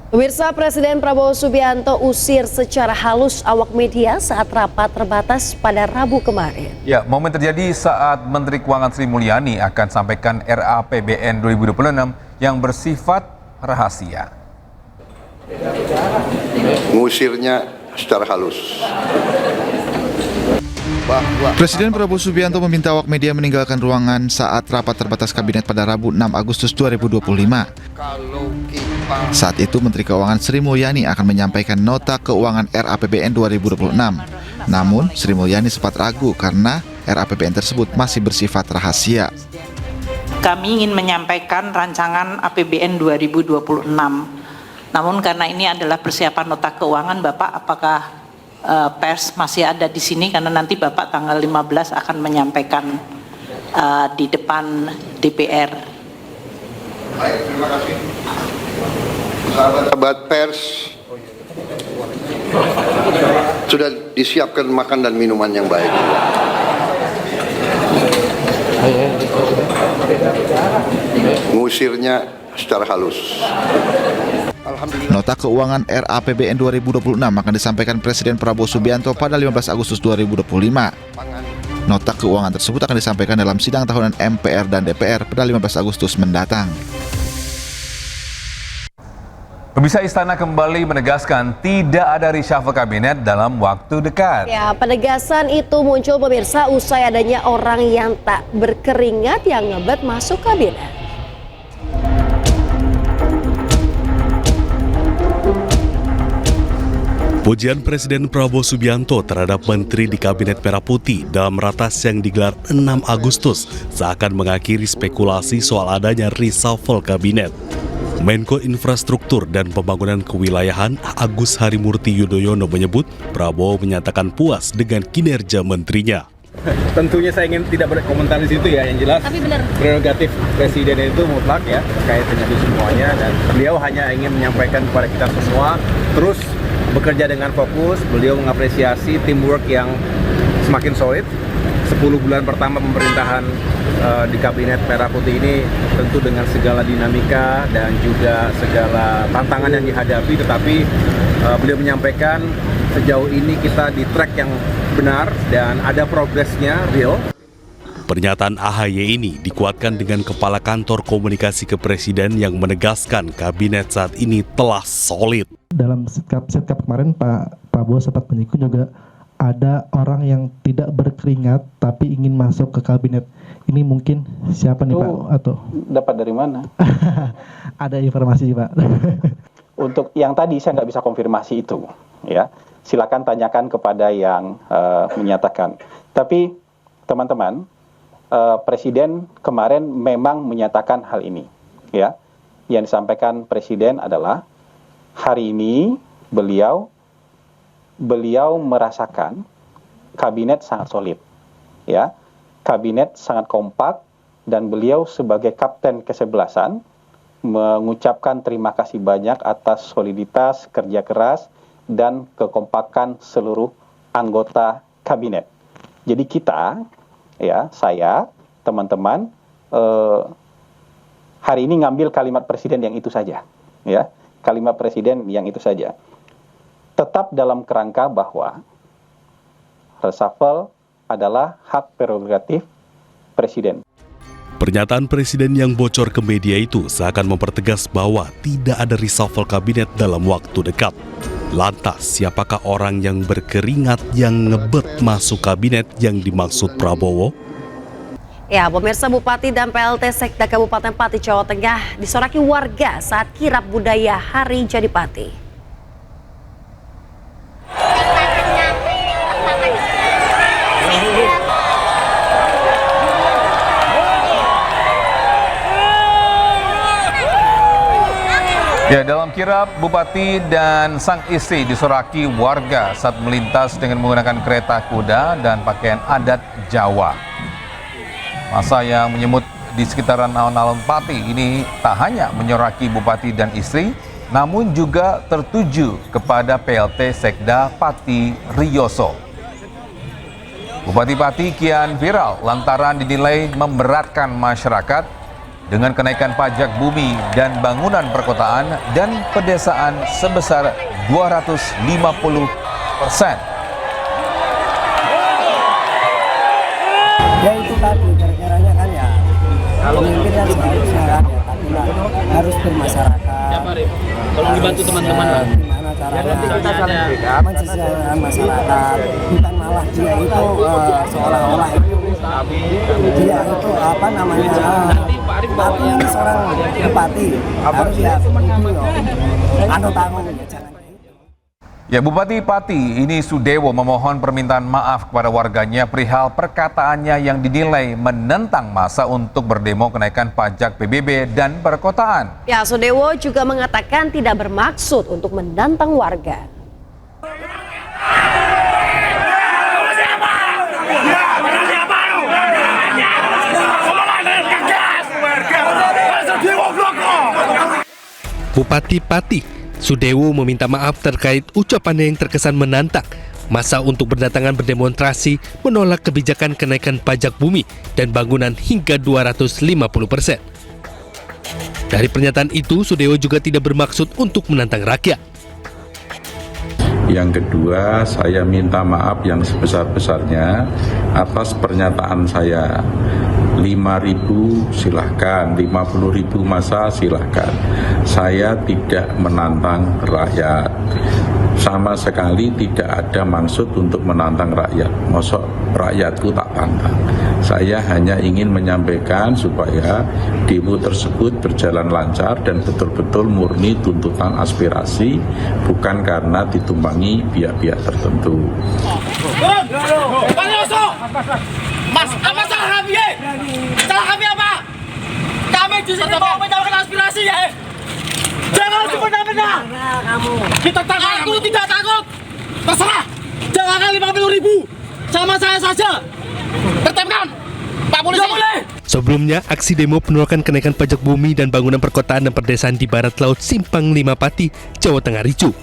Pemirsa, Presiden Prabowo Subianto usir secara halus awak media saat rapat terbatas pada Rabu kemarin. Ya, momen terjadi saat Menteri Keuangan Sri Mulyani akan sampaikan RAPBN 2026 yang bersifat rahasia. Mengusirnya secara halus. Presiden Prabowo Subianto meminta awak media meninggalkan ruangan saat rapat terbatas kabinet pada Rabu 6 Agustus 2025. Saat itu Menteri Keuangan Sri Mulyani akan menyampaikan nota keuangan RAPBN 2026. Namun Sri Mulyani sempat ragu karena RAPBN tersebut masih bersifat rahasia. Kami ingin menyampaikan rancangan APBN 2026. Namun karena ini adalah persiapan nota keuangan, Bapak, apakah pers masih ada di sini? Karena nanti Bapak tanggal 15 akan menyampaikan di depan DPR. Baik, terima kasih. Sahabat pers, sudah disiapkan makan dan minuman yang baik. Mengusirnya secara halus. Nota keuangan RAPBN 2026 akan disampaikan Presiden Prabowo Subianto pada 15 Agustus 2025. Nota keuangan tersebut akan disampaikan dalam sidang tahunan MPR dan DPR pada 15 Agustus mendatang. Pemirsa, Istana kembali menegaskan tidak ada reshuffle kabinet dalam waktu dekat. Ya, penegasan itu muncul pemirsa usai adanya orang yang tak berkeringat yang ngebet masuk kabinet. Pujian Presiden Prabowo Subianto terhadap Menteri di Kabinet Merah Putih dalam ratas yang digelar 6 Agustus seakan mengakhiri spekulasi soal adanya reshuffle kabinet. Menko Infrastruktur dan Pembangunan Kewilayahan Agus Harimurti Yudhoyono menyebut Prabowo menyatakan puas dengan kinerja menterinya. Tentunya saya ingin tidak berkomentar di situ ya, yang jelas prerogatif presiden itu mutlak ya terkait dengan itu semuanya, dan beliau hanya ingin menyampaikan kepada kita semua terus bekerja dengan fokus. Beliau mengapresiasi teamwork yang semakin solid. 10 bulan pertama pemerintahan di Kabinet Merah Putih ini tentu dengan segala dinamika dan juga segala tantangan yang dihadapi, tetapi beliau menyampaikan sejauh ini kita di track yang benar dan ada progresnya real. Pernyataan AHY ini dikuatkan dengan Kepala Kantor Komunikasi Kepresiden yang menegaskan kabinet saat ini telah solid. Dalam sitkap kemarin Pak Prabowo sempat menyinggung juga ada orang yang tidak berkeringat tapi ingin masuk ke kabinet. Ini mungkin siapa nih Pak? Atau dapat dari mana? Ada informasi Pak. Untuk yang tadi saya nggak bisa konfirmasi itu, ya. Silakan tanyakan kepada yang menyatakan. Tapi teman-teman, Presiden kemarin memang menyatakan hal ini, ya. Yang disampaikan Presiden adalah hari ini beliau merasakan kabinet sangat solid, ya, kabinet sangat kompak, dan beliau sebagai kapten kesebelasan mengucapkan terima kasih banyak atas soliditas, kerja keras, dan kekompakan seluruh anggota kabinet. Jadi kita, ya, saya, teman-teman, hari ini ngambil kalimat presiden yang itu saja, ya, kalimat presiden yang itu saja. Tetap dalam kerangka bahwa reshuffle adalah hak prerogatif presiden. Pernyataan presiden yang bocor ke media itu seakan mempertegas bahwa tidak ada reshuffle kabinet dalam waktu dekat. Lantas, siapakah orang yang berkeringat yang ngebet masuk kabinet yang dimaksud Prabowo? Ya, pemirsa, Bupati dan PLT Sekda Kabupaten Pati, Jawa Tengah disoraki warga saat kirap budaya Hari Jadi Pati. Ya, dalam kirap, Bupati dan sang istri disoraki warga saat melintas dengan menggunakan kereta kuda dan pakaian adat Jawa. Masa yang menyemut di sekitaran alun-alun Pati ini tak hanya menyoraki Bupati dan istri, namun juga tertuju kepada PLT Sekda Pati Riyoso. Bupati Pati kian viral lantaran dinilai memberatkan masyarakat dengan kenaikan pajak bumi dan bangunan perkotaan dan pedesaan sebesar 250%. Ya itu tadi kira-kiranya kan ya pemimpin kan seharusnya kan ya, tapi harus bermasyarakat. Tolong dibantu teman-teman lah. Gimana caranya mensejahterakan masyarakat, bukan malah dia itu seolah-olah itu dia itu apa namanya tapi ini seorang bupati harus ya anu tanggung ya jangan. Ya, Bupati Pati ini Sudewo memohon permintaan maaf kepada warganya perihal perkataannya yang dinilai menentang masa untuk berdemo kenaikan pajak PBB dan perkotaan. Ya, Sudewo juga mengatakan tidak bermaksud untuk menantang warga. Bupati Pati Sudewo meminta maaf terkait ucapannya yang terkesan menantang masa untuk berdatangan berdemonstrasi menolak kebijakan kenaikan pajak bumi dan bangunan hingga 250%. Dari pernyataan itu, Sudewo juga tidak bermaksud untuk menantang rakyat. Yang kedua, saya minta maaf yang sebesar-besarnya atas pernyataan saya. 5.000 silahkan, 50.000 masa silahkan. Saya tidak menantang rakyat. Sama sekali tidak ada maksud untuk menantang rakyat. Mosok rakyatku tak tantang. Saya hanya ingin menyampaikan supaya demo tersebut berjalan lancar dan betul-betul murni tuntutan aspirasi, bukan karena ditumpangi pihak-pihak tertentu. Mas, apa salah kami? Salah kami apa? Kami di sini mau menyampaikan aspirasi ya. Jangan semena-mena. Kita takut. Aku tidak takut. Terserah. Jangan 50.000. Sama saya saja. Tertipkan. Pak Polisi. Sebelumnya, aksi demo penolakan kenaikan pajak bumi dan bangunan perkotaan dan perdesaan di barat laut Simpang Lima Pati, Jawa Tengah ricuh.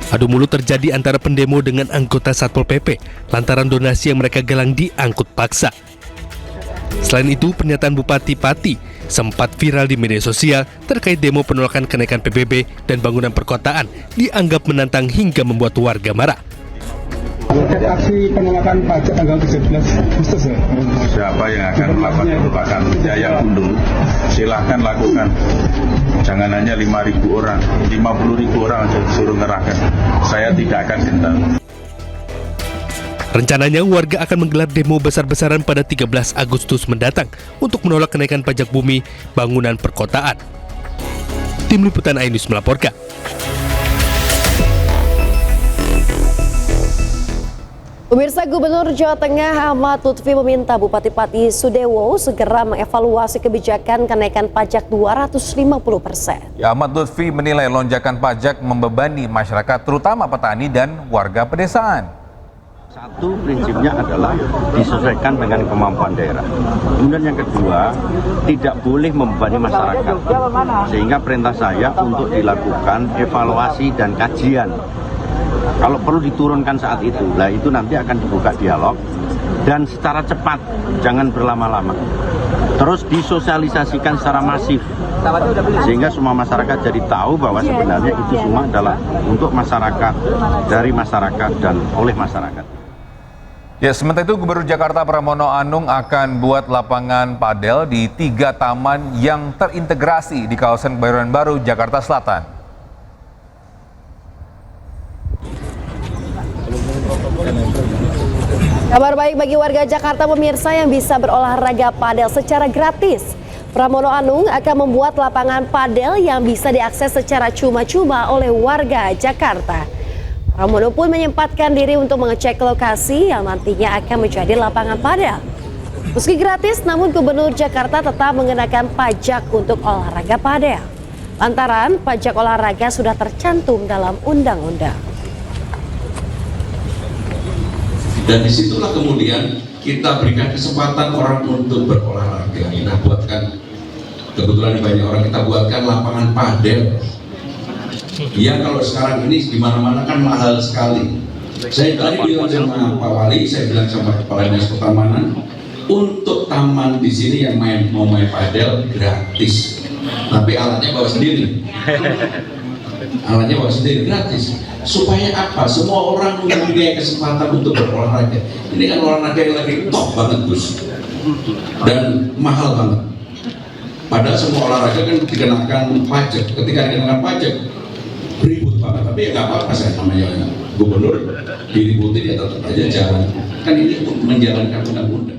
Adu mulut terjadi antara pendemo dengan anggota Satpol PP lantaran donasi yang mereka galang diangkut paksa. Selain itu, pernyataan Bupati Pati sempat viral di media sosial terkait demo penolakan kenaikan PBB dan bangunan perkotaan dianggap menantang hingga membuat warga marah. Dari aksi penolakan pajak tanggal 17 Agustus ya? Siapa yang akan melakukan penolakan? Saya dulu, silahkan lakukan. Jangan hanya 5.000 orang, 50.000 orang aja disuruh ngerahkan. Saya tidak akan gentar. Rencananya warga akan menggelar demo besar-besaran pada 13 Agustus mendatang untuk menolak kenaikan pajak bumi bangunan perkotaan. Tim Liputan iNews melaporkan. Pemirsa, Gubernur Jawa Tengah Ahmad Lutfi meminta Bupati Pati Sudewo segera mengevaluasi kebijakan kenaikan pajak 250%. Ya, Ahmad Lutfi menilai lonjakan pajak membebani masyarakat terutama petani dan warga pedesaan. Satu prinsipnya adalah disesuaikan dengan kemampuan daerah. Kemudian yang kedua, tidak boleh membebani masyarakat. Sehingga perintah saya untuk dilakukan evaluasi dan kajian. Kalau perlu diturunkan saat itu, nah itu nanti akan dibuka dialog dan secara cepat, jangan berlama-lama. Terus disosialisasikan secara masif, sehingga semua masyarakat jadi tahu bahwa sebenarnya itu semua adalah untuk masyarakat, dari masyarakat dan oleh masyarakat. Ya, sementara itu Gubernur Jakarta Pramono Anung akan buat lapangan padel di 3 taman yang terintegrasi di kawasan Kebayoran Baru, Jakarta Selatan. Kabar baik bagi warga Jakarta pemirsa yang bisa berolahraga padel secara gratis. Pramono Anung akan membuat lapangan padel yang bisa diakses secara cuma-cuma oleh warga Jakarta. Pramono pun menyempatkan diri untuk mengecek lokasi yang nantinya akan menjadi lapangan padel. Meski gratis, namun Gubernur Jakarta tetap mengenakan pajak untuk olahraga padel. Lantaran pajak olahraga sudah tercantum dalam undang-undang. Dan disitulah kemudian kita berikan kesempatan orang untuk berolahraga. Kita buatkan, kebetulan banyak orang kita buatkan lapangan padel. Ya kalau sekarang ini di mana-mana kan mahal sekali. Saya tadi bilang sama Pak Wali, saya bilang sama Kepala Dinas Pertamanan, Untuk taman di sini yang mau main padel gratis, tapi alatnya bawa sendiri. Alatnya bawa sendiri gratis. Supaya apa? Semua orang mempunyai kesempatan untuk berolahraga. Ini kan olahraga yang lagi top banget, Gus, dan mahal banget. Padahal semua olahraga kan dikenakan pajak. Ketika dikenakan pajak, ribut banget. Tapi ya nggak apa-apa, saya namanya gubernur diributin ya tetap aja jalan. Kan ini menjalankan undang-undang.